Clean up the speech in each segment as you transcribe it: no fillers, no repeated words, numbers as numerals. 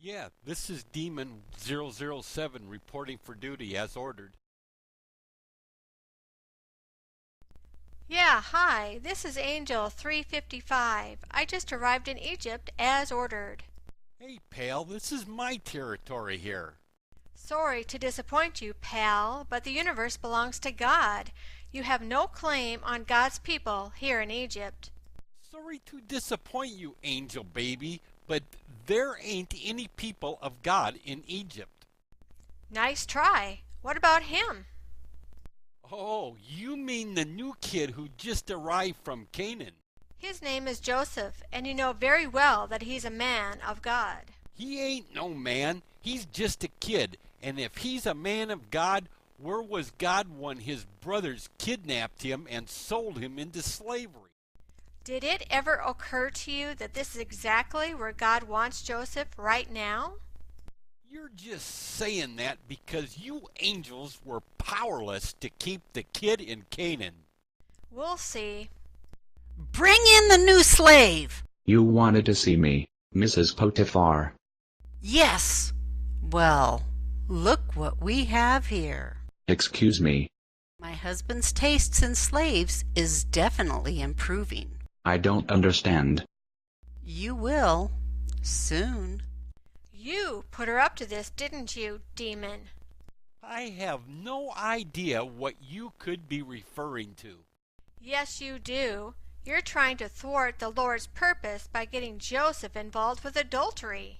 Yeah, this is Demon 007 reporting for duty as ordered. Yeah, hi, this is Angel 355. I just arrived in Egypt as ordered. Hey, pal, this is my territory here. Sorry to disappoint you, pal, but the universe belongs to God. You have no claim on God's people here in Egypt. Sorry to disappoint you, angel baby, but there ain't any people of God in Egypt. Nice try. What about him? Oh, you mean the new kid who just arrived from Canaan? His name is Joseph, and you know very well that he's a man of God. He ain't no man. He's just a kid. And if he's a man of God, where was God when his brothers kidnapped him and sold him into slavery? Did it ever occur to you that this is exactly where God wants Joseph right now? You're just saying that because you angels were powerless to keep the kid in Canaan. We'll see. Bring in the new slave! You wanted to see me, Mrs. Potiphar. Yes. Well, look what we have here. Excuse me, My husband's tastes in slaves is definitely improving. I don't understand. You will, soon. You put her up to this, didn't you, demon? I have no idea what you could be referring to. Yes, you do. You're trying to thwart the Lord's purpose by getting Joseph involved with adultery.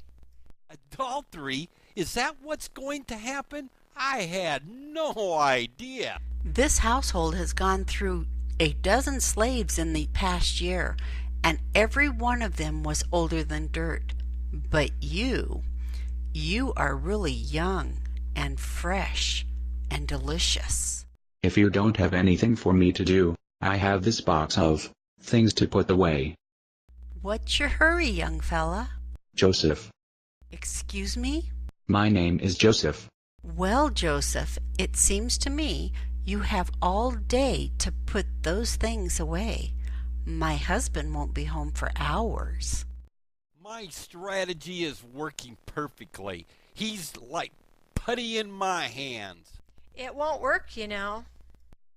Adultery? Is that what's going to happen? I had no idea. This household has gone through a dozen slaves in the past year, and every one of them was older than dirt. But you are really young and fresh and delicious. If you don't have anything for me to do, I have this box of things to put away. What's your hurry, young fella? Joseph. Excuse me? My name is Joseph. Well, Joseph, it seems to me you have all day to put those things away. My husband won't be home for hours. My strategy is working perfectly. He's like putty in my hands. It won't work, you know.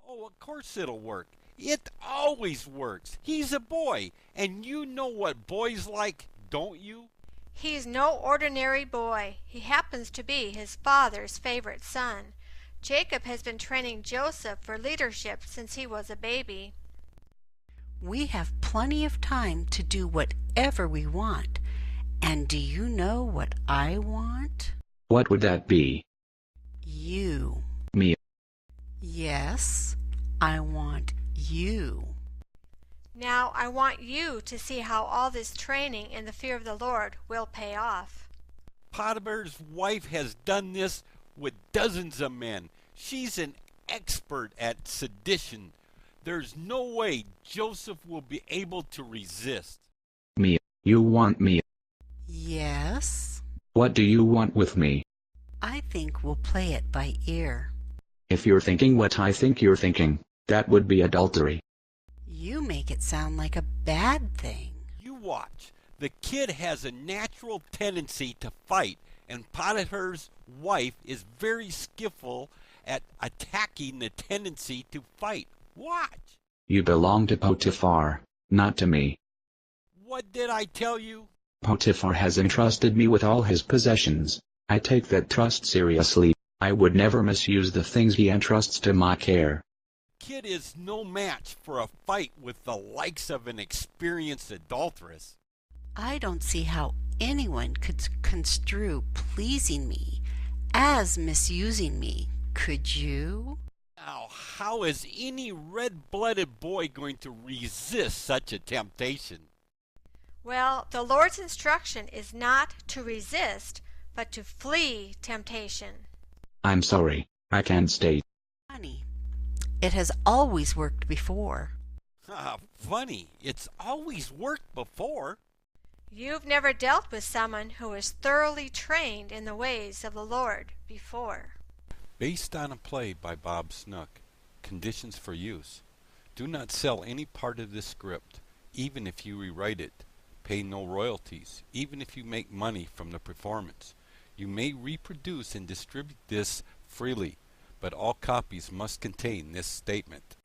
Oh, of course it'll work. It always works. He's a boy, and you know what boys like, don't you? He's no ordinary boy. He happens to be his father's favorite son. Jacob has been training Joseph for leadership since he was a baby. We have plenty of time to do whatever we want. And do you know what I want? What would that be? You. Me. Yes, I want you. Now I want you to see how all this training in the fear of the Lord will pay off. Potiphar's wife has done this with dozens of men. She's an expert at sedition. There's no way Joseph will be able to resist. Me. You want me. Yes, What do you want with me? I think we'll play it by ear. If you're thinking what I think you're thinking, that would be adultery. You make it sound like a bad thing. You watch. The kid has a natural tendency to fight, and Potiphar's wife is very skillful at attacking the tendency to fight. Watch. You belong to Potiphar, not to me. What did I tell you? Potiphar has entrusted me with all his possessions. I take that trust seriously. I would never misuse the things he entrusts to my care. Kid is no match for a fight with the likes of an experienced adulteress. I don't see how anyone could construe pleasing me as misusing me. Could you? Now, how is any red-blooded boy going to resist such a temptation? Well, the Lord's instruction is not to resist, but to flee temptation. I'm sorry, I can't stay. Honey, it has always worked before. Funny, it's always worked before. You've never dealt with someone who is thoroughly trained in the ways of the Lord before. Based on a play by Bob Snook, Conditions for Use. Do not sell any part of this script, even if you rewrite it. pay no royalties, even if you make money from the performance. You may reproduce and distribute this freely, but all copies must contain this statement.